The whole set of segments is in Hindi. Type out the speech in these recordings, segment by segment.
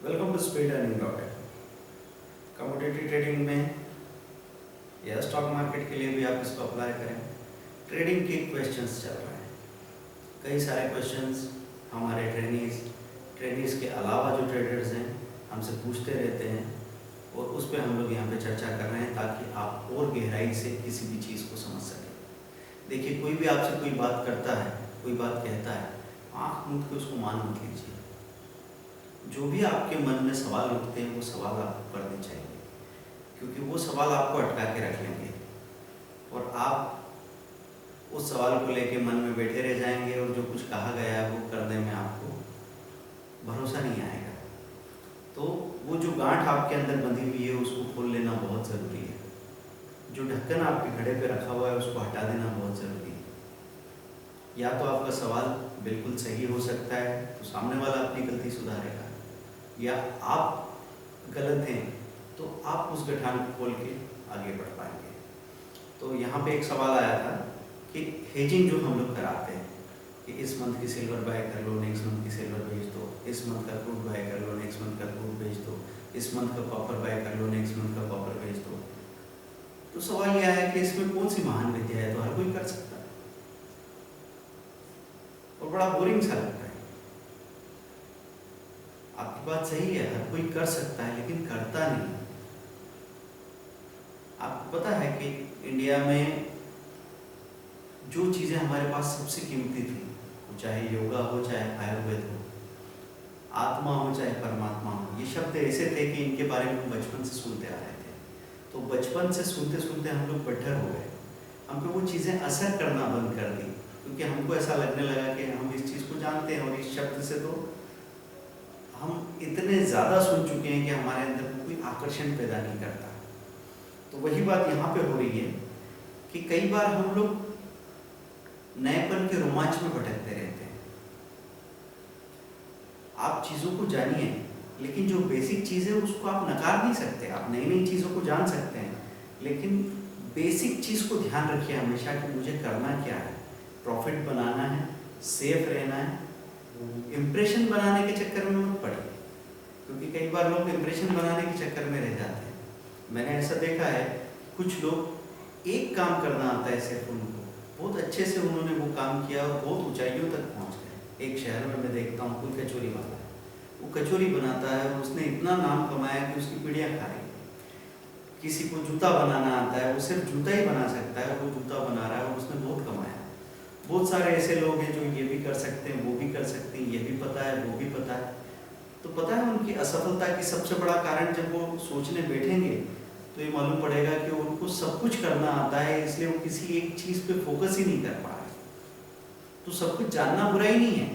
Welcome to speed earning dot commodity trading में या स्टॉक मार्केट के लिए भी आप इसको अप्लाई करें। ट्रेडिंग के क्वेश्चंस चल रहे हैं, कई सारे क्वेश्चंस हमारे ट्रेनीज के अलावा जो ट्रेडर्स हैं हमसे पूछते रहते हैं और उस पर हम लोग यहाँ पे चर्चा कर रहे हैं ताकि आप और गहराई से किसी भी चीज़ को समझ सकें। देखिए, कोई भी आपसे कोई बात करता है, कोई बात कहता है, आँख मूंद के उसको मान मत लीजिए। जो भी आपके मन में सवाल उठते हैं वो सवाल आपको करने चाहिए, क्योंकि वो सवाल आपको अटका के रख लेंगे और आप उस सवाल को लेके मन में बैठे रह जाएंगे और जो कुछ कहा गया है वो करने में आपको भरोसा नहीं आएगा। तो वो जो गांठ आपके अंदर बंधी हुई है उसको खोल लेना बहुत ज़रूरी है। जो ढक्कन आपके घड़े पे रखा हुआ है उसको हटा देना बहुत ज़रूरी है। या तो आपका सवाल बिल्कुल सही हो सकता है तो सामने वाला अपनी गलती सुधारेगा, या आप गलत हैं तो आप उस गठान को खोल के आगे बढ़ पाएंगे। तो यहाँ पे एक सवाल आया था कि हेजिंग जो हम लोग कराते हैं कि इस मंथ की सिल्वर बाय कर लो, नेक्स्ट मंथ की सिल्वर बेच दो, इस मंथ का क्रूड बाय कर लो, नेक्स्ट मंथ का क्रूड बेच दो, इस मंथ का कॉपर बाय कर लो, नेक्स्ट मंथ का कॉपर बेच दो। तो सवाल यह है कि इसमें कौन सी महान विद्या है? तो हर कोई कर सकता है और बड़ा बोरिंग सा लगता है। आपकी बात सही है, हर कोई कर सकता है लेकिन करता नहीं। आपको पता है कि इंडिया में जो चीज़ें हमारे पास सबसे कीमती थी, चाहे योगा हो, चाहे आयुर्वेद हो, आत्मा हो, चाहे परमात्मा हो, ये शब्द ऐसे थे कि इनके बारे में हम बचपन से सुनते आ रहे थे। तो बचपन से सुनते सुनते हम लोग बट्ठर हो गए, हम पे वो चीज़ें असर करना बंद कर दी, क्योंकि हमको ऐसा लगने लगा कि हम इस चीज़ को जानते हैं और इस शब्द से तो हम इतने ज़्यादा सुन चुके हैं कि हमारे अंदर कोई आकर्षण पैदा नहीं करता। तो वही बात यहाँ पे हो रही है कि कई बार हम लोग नएपन के रोमांच में भटकते रहते हैं। आप चीज़ों को जानिए, लेकिन जो बेसिक चीज़ है उसको आप नकार नहीं सकते। आप नई नई चीज़ों को जान सकते हैं, लेकिन बेसिक चीज़ को ध्यान रखिए हमेशा कि मुझे करना क्या है। प्रॉफिट बनाना है, सेफ रहना है, इम्प्रेशन बनाने के चक्कर में मत पड़िए, क्योंकि कई बार लोग इम्प्रेशन बनाने के चक्कर में रह जाते हैं। मैंने ऐसा देखा है, कुछ लोग एक काम करना आता है सिर्फ उनको, बहुत अच्छे से उन्होंने वो काम किया और बहुत ऊंचाइयों तक पहुंच गए। एक शहर में मैं देखता हूँ कोई कचौरी वाला है, वो कचौरी बनाता है और उसने इतना नाम कमाया कि उसकी पीढ़ियाँ खा रही है। किसी को जूता बनाना आता है, वो सिर्फ जूता ही बना सकता है, वो जूता बना रहा है और उसने बहुत कमाया। बहुत सारे ऐसे लोग हैं जो ये भी कर सकते हैं, वो भी कर सकते हैं, ये भी पता है, वो भी पता है। तो पता है उनकी असफलता की सबसे बड़ा कारण, जब वो सोचने बैठेंगे तो ये मालूम पड़ेगा कि उनको सब कुछ करना आता है, इसलिए वो किसी एक चीज़ पे फोकस ही नहीं कर पा रहे। तो सब कुछ जानना बुरा ही नहीं है,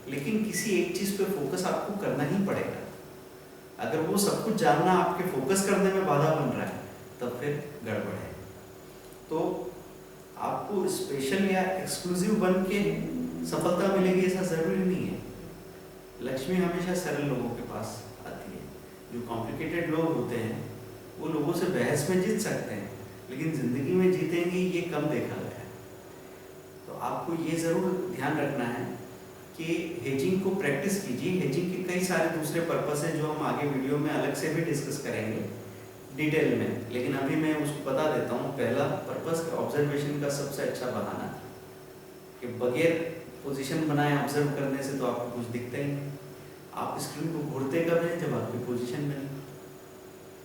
लेकिन किसी एक चीज़ पे फोकस आपको करना ही पड़ेगा। अगर वो सब कुछ जानना आपके फोकस करने में बाधा बन रहा है तब फिर गड़बड़ है। तो आपको स्पेशल या एक्सक्लूसिव बन के सफलता मिलेगी ऐसा ज़रूरी नहीं है। लक्ष्मी हमेशा सरल लोगों के पास आती है। जो कॉम्प्लिकेटेड लोग होते हैं वो लोगों से बहस में जीत सकते हैं, लेकिन ज़िंदगी में जीतेंगे ये कम देखा गया है। तो आपको ये ज़रूर ध्यान रखना है कि हेजिंग को प्रैक्टिस कीजिए। हेजिंग के कई सारे दूसरे पर्पस हैं जो हम आगे वीडियो में अलग से भी डिस्कस करेंगे डिटेल में, लेकिन अभी मैं उसको बता देता हूँ। पहला पर्पस ऑब्जर्वेशन का सबसे अच्छा बहाना कि बगैर पोजीशन बनाए ऑब्जर्व करने से तो आपको कुछ दिखता ही नहीं। आप स्क्रीन को घूरते कब है? जब आपकी पोजीशन बनी,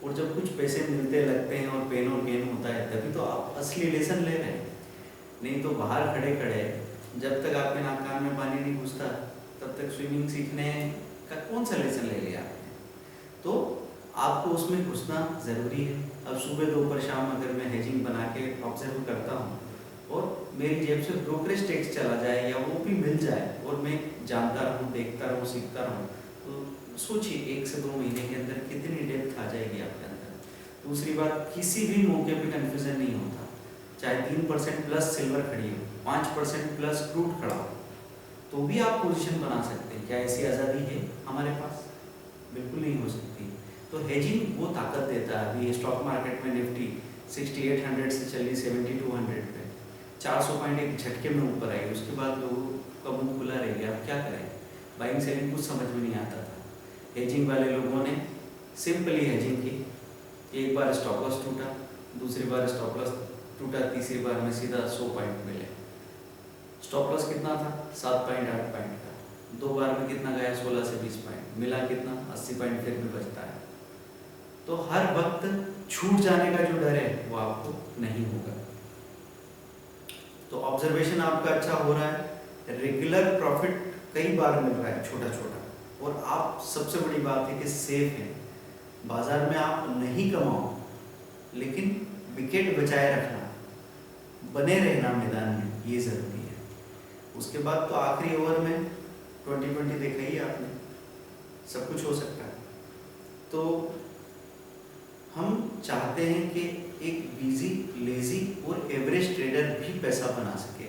और जब कुछ पैसे मिलते लगते हैं और पेन और गेन होता है तभी तो आप असली लेसन ले रहे हैं। नहीं तो बाहर खड़े खड़े जब तक आपके नाक कान में पानी नहीं घुसता तब तक स्विमिंग सीखने का कौन सा लेसन ले लिया आपने? तो आपको उसमें घुसना ज़रूरी है। अब सुबह दोपहर शाम अगर मैं हेजिंग बना के ऑब्जर्व करता हूँ और मेरी जेब से ब्रोकरेज टैक्स चला जाए या वो भी मिल जाए और मैं जानता रहूँ, देखता रहूँ, सीखता रहूँ, तो सोचिए 1 से 2 महीने के अंदर कितनी डेप्थ आ जाएगी आपके अंदर। दूसरी बात, किसी भी मौके पे कन्फ्यूज़न नहीं होता। चाहे 3% प्लस सिल्वर खड़ी हो, 5% प्लस क्रूड खड़ा हो, तो भी आप पोजीशन बना सकते हैं। क्या ऐसी आज़ादी है हमारे पास? बिल्कुल नहीं हो सकती। तो हेजिंग वो ताकत देता है। अभी स्टॉक मार्केट में निफ्टी 6800 से चली 7200 पे, 400 पॉइंट एक झटके में ऊपर आई। उसके बाद लोगों का मुंह खुला रह गया। अब क्या करें? बाइंग सेलिंग कुछ समझ में नहीं आता था। हेजिंग वाले लोगों ने सिंपली हेजिंग की, एक बार स्टॉप लॉस टूटा, दूसरी बार स्टॉप लॉस टूटा, तीसरी बार में सीधा 100 पॉइंट मिले। स्टॉप लॉस कितना था? 7 पॉइंट 8 पॉइंट का, 2 बार में कितना गया? 16 से 20 पॉइंट, मिला कितना? 80 पॉइंट फिर भी बचता है। तो हर वक्त छूट जाने का जो डर है वो आपको नहीं होगा। तो ऑब्जर्वेशन आपका अच्छा हो रहा है, रेगुलर प्रॉफिट कई बार मिल रहा है छोटा छोटा, और आप सबसे बड़ी बात है कि सेफ है। बाजार में आप नहीं कमाओ, लेकिन विकेट बचाए रखना, बने रहना मैदान में, ये ज़रूरी है। उसके बाद तो आखिरी ओवर में 2020 देखा ही आपने, सब कुछ हो सकता है। तो हम चाहते हैं कि एक बिजी, लेजी और एवरेज ट्रेडर भी पैसा बना सके,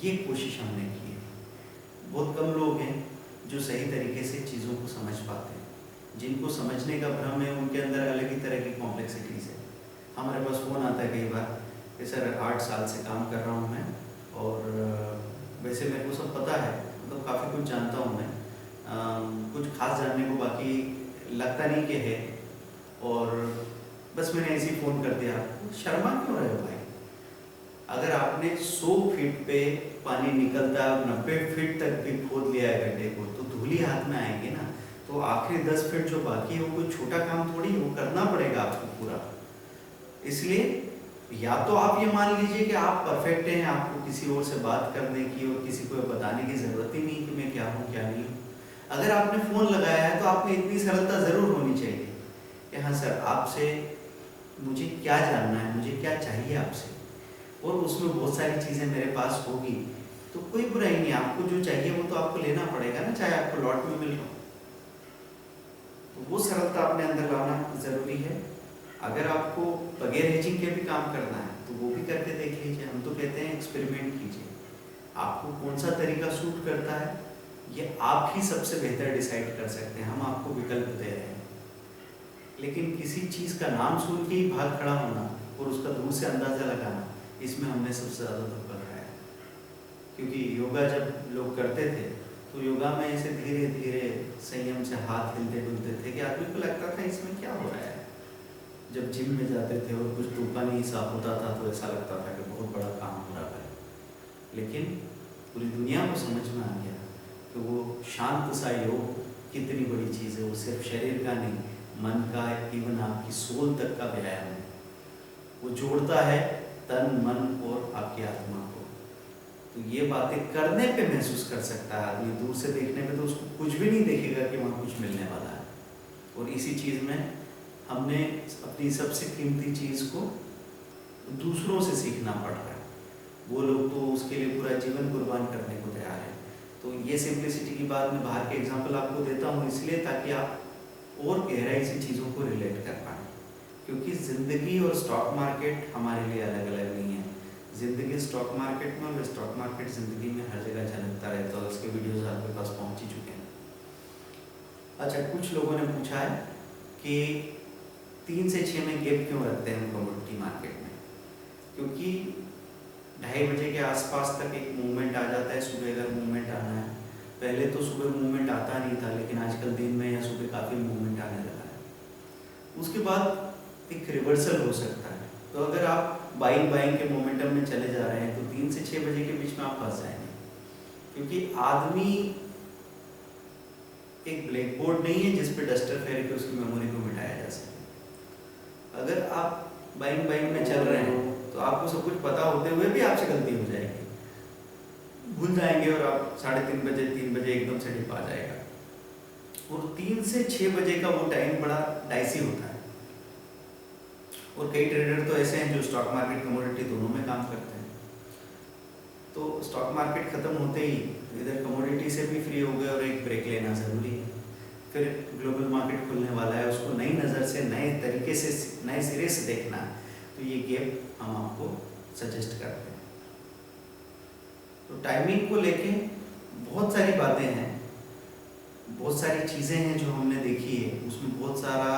ये कोशिश हमने की है। बहुत कम लोग हैं जो सही तरीके से चीज़ों को समझ पाते हैं। जिनको समझने का भ्रम है उनके अंदर अलग ही तरह की कॉम्प्लेक्सिटीज़ है। हमारे पास फ़ोन आता है कई बार कि सर 8 साल से काम कर रहा हूँ मैं, और वैसे मेरे को सब पता है, मतलब काफ़ी कुछ जानता हूँ मैं, कुछ खास जानने को बाकी लगता नहीं कि है, और बस मैंने ऐसे ही फ़ोन कर दिया। शर्मा क्यों रहे हो भाई? अगर आपने 100 फीट पे पानी निकलता है और 90 फीट तक भी खोद लिया है गड्ढे को, तो धूली हाथ में आएंगे ना। तो आखिरी 10 फीट जो बाकी है वो कोई छोटा काम थोड़ी, वो करना पड़ेगा आपको पूरा। इसलिए या तो आप ये मान लीजिए कि आप परफेक्ट हैं, आपको किसी और से बात करने की और किसी को बताने की ज़रूरत ही नहीं कि मैं क्या हूँ क्या नहीं हूँ। अगर आपने फ़ोन लगाया है तो आपको इतनी सरलता ज़रूर होनी चाहिए कि हाँ सर, आपसे मुझे क्या जानना है, मुझे क्या चाहिए आपसे, और उसमें बहुत सारी चीज़ें मेरे पास होगी, तो कोई बुराई नहीं। आपको जो चाहिए वो तो आपको लेना पड़ेगा ना, चाहे आपको लॉट में मिल रहा हो। तो वो सरलता अपने अंदर लाना ज़रूरी है। अगर आपको बगैर हेजिंग के भी काम करना है तो वो भी करके देख लीजिए। हम तो कहते हैं एक्सपेरिमेंट कीजिए, आपको कौन सा तरीका सूट करता है ये आप ही सबसे बेहतर डिसाइड कर सकते हैं। हम आपको विकल्प दे रहे हैं, लेकिन किसी चीज़ का नाम सुन के ही भाग खड़ा होना और उसका दूर से अंदाज़ा लगाना, इसमें हमने सबसे ज़्यादा धोखा खाया। क्योंकि योगा जब लोग करते थे तो योगा में ऐसे धीरे धीरे संयम से हाथ हिलते डुलते थे कि आदमी को लगता था इसमें क्या हो रहा है। जब जिम में जाते थे और कुछ टूका नहीं साफ होता था तो ऐसा लगता था कि बहुत बड़ा काम हो रहा है। लेकिन पूरी दुनिया को समझ में आ गया कि वो शांत सा योग कितनी बड़ी चीज़ है। वो सिर्फ शरीर का नहीं, मन का, इवन आपकी सोल तक का व्यायाम है। वो जोड़ता है तन, मन और आपकी आत्मा को। तो ये बातें करने पे महसूस कर सकता है आदमी, दूर से देखने पे तो उसको कुछ भी नहीं देखेगा कि वहाँ कुछ मिलने वाला है। और इसी चीज़ में हमने अपनी सबसे कीमती चीज़ को दूसरों से सीखना पड़ रहा है। वो लोग तो उसके लिए पूरा जीवन कुर्बान करने को तैयार है। तो ये सिंप्लिसिटी की बात मैं बाहर के एग्जाम्पल आपको देता हूँ इसलिए ताकि आप और गहराई से चीज़ों को रिलेट कर पाएँ। क्योंकि ज़िंदगी और स्टॉक मार्केट हमारे लिए अलग अलग नहीं है। ज़िंदगी स्टॉक मार्केट में और स्टॉक मार्केट ज़िंदगी में हर जगह झलकता रहता है। उसके वीडियोज़ आपके पास पहुँच ही चुके हैं। अच्छा, कुछ लोगों ने पूछा है कि 3 से 6 में गैप क्यों रखते हैं कमोडिटी मार्केट में? क्योंकि 2:30 बजे के आसपास तक एक मूवमेंट आ जाता है। सुबह अगर मूवमेंट आना है, पहले तो सुबह मूवमेंट आता नहीं था, लेकिन आजकल दिन में या सुबह काफ़ी मूवमेंट आने लगा है। उसके बाद एक रिवर्सल हो सकता है। तो अगर आप बाइंग के मोमेंटम में चले जा रहे हैं तो 3 से 6 बजे के बीच में आप फंस जाएंगे। क्योंकि आदमी एक ब्लैक बोर्ड नहीं है जिस पे डस्टर फेर के उसकी मेमोरी को मिटाया जा सके। अगर आप बाइंग में चल रहे हैं तो आपको सब कुछ पता होते हुए भी आपसे गलती हो जाएगी, भूल जाएंगे और आप 3:30 बजे 3 बजे एकदम से डिप आ जाएगा। और 3 से 6 बजे का वो टाइम बड़ा डाइसी होता है। और कई ट्रेडर तो ऐसे हैं जो स्टॉक मार्केट कमोडिटी दोनों में काम करते हैं। तो स्टॉक मार्केट ख़त्म होते ही इधर कमोडिटी से भी फ्री हो गए और एक ब्रेक लेना ज़रूरी है। फिर ग्लोबल मार्केट खुलने वाला है, उसको नई नज़र से, नए तरीके से, नए सिरे से देखना है। तो ये गैप हम आपको सजेस्ट करते हैं। तो टाइमिंग को लेके बहुत सारी बातें हैं, बहुत सारी चीज़ें हैं जो हमने देखी है। उसमें बहुत सारा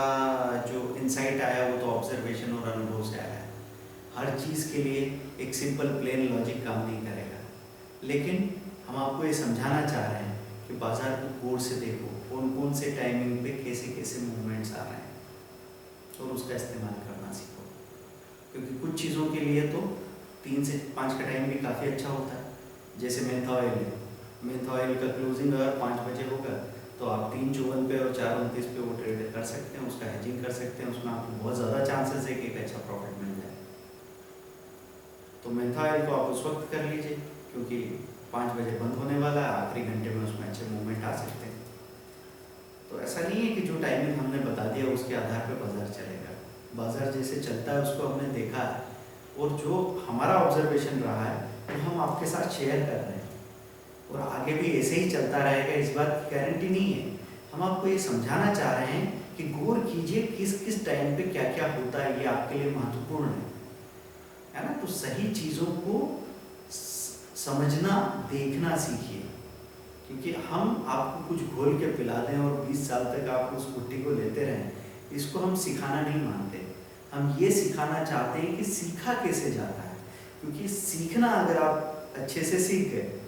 जो इंसाइट आया वो तो ऑब्जर्वेशन और अनुभव से आया है। हर चीज़ के लिए एक सिंपल प्लेन लॉजिक काम नहीं करेगा, लेकिन हम आपको ये समझाना चाह रहे हैं कि बाजार को गौर से देखो कौन कौन से टाइमिंग पे कैसे कैसे मूवमेंट्स आ रहे हैं, और उसका इस्तेमाल करना सीखो। क्योंकि कुछ चीज़ों के लिए तो 3 से 5 का टाइम भी काफ़ी अच्छा होता है। जैसे मेंथा ऑयल है, मेंथा ऑयल का क्लोजिंग अगर 5 बजे होगा तो आप 3:54 पे और 4:29 पे वो ट्रेड कर सकते हैं, उसका हेजिंग कर सकते हैं, उसमें आपको बहुत ज़्यादा चांसेस है कि एक अच्छा प्रॉफिट मिल जाए। तो मेंथा ऑयल को आप उस वक्त कर लीजिए क्योंकि 5 बजे बंद होने वाला है, आखिरी घंटे में उसमें अच्छे मूवमेंट आ सकते हैं। तो ऐसा नहीं है कि जो टाइमिंग हमने बता दिया उसके आधार पर बाजार चलेगा। बाजार जैसे चलता है उसको हमने देखा है, और जो हमारा ऑब्जर्वेशन रहा है वो हम आपके साथ शेयर कर रहे हैं, और आगे भी ऐसे ही चलता रहेगा, इस बात की गारंटी नहीं है। हम आपको ये समझाना चाह रहे हैं कि गौर कीजिए किस किस टाइम पे क्या क्या होता है, ये आपके लिए महत्वपूर्ण है ना। तो सही चीज़ों को समझना देखना सीखिए, क्योंकि हम आपको कुछ घोल के पिला दें और 20 साल तक आप उस गुट्टी को लेते रहें, इसको हम सिखाना नहीं मानते। हम ये सिखाना चाहते हैं कि सीखा कैसे जाता है, क्योंकि सीखना अगर आप अच्छे से सीख गए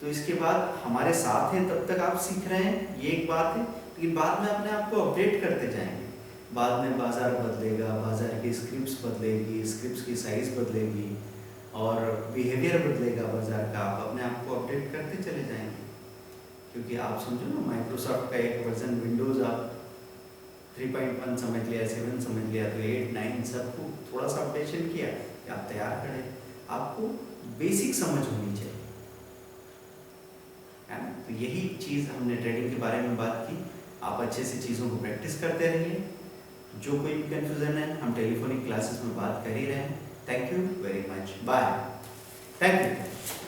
तो इसके बाद हमारे साथ हैं तब तक आप सीख रहे हैं, ये एक बात है। लेकिन बाद में अपने आप को अपडेट करते जाएंगे, बाद में बाजार बदलेगा, बाजार की स्क्रिप्ट्स बदलेगी, स्क्रिप्ट्स की साइज़ बदलेगी और बिहेवियर बदलेगा बाजार का, आप अपने आप को अपडेट करते चले जाएंगे। क्योंकि आप समझो ना, माइक्रोसॉफ्ट का एक वर्जन विंडोज़ आप 3.1 समझ लिया, 7 समझ लिया, तो 8, 9 सबको थोड़ा सा अपडेशन किया कि आप तैयार करें। आपको बेसिक समझ होनी चाहिए, है ना। तो यही चीज़ हमने ट्रेडिंग के बारे में बात की। आप अच्छे से चीज़ों को प्रैक्टिस करते रहिए। जो कोई भी कन्फ्यूज़न है हम टेलीफोनिक क्लासेस में बात कर ही रहे हैं। Thank you very much, bye, thank you.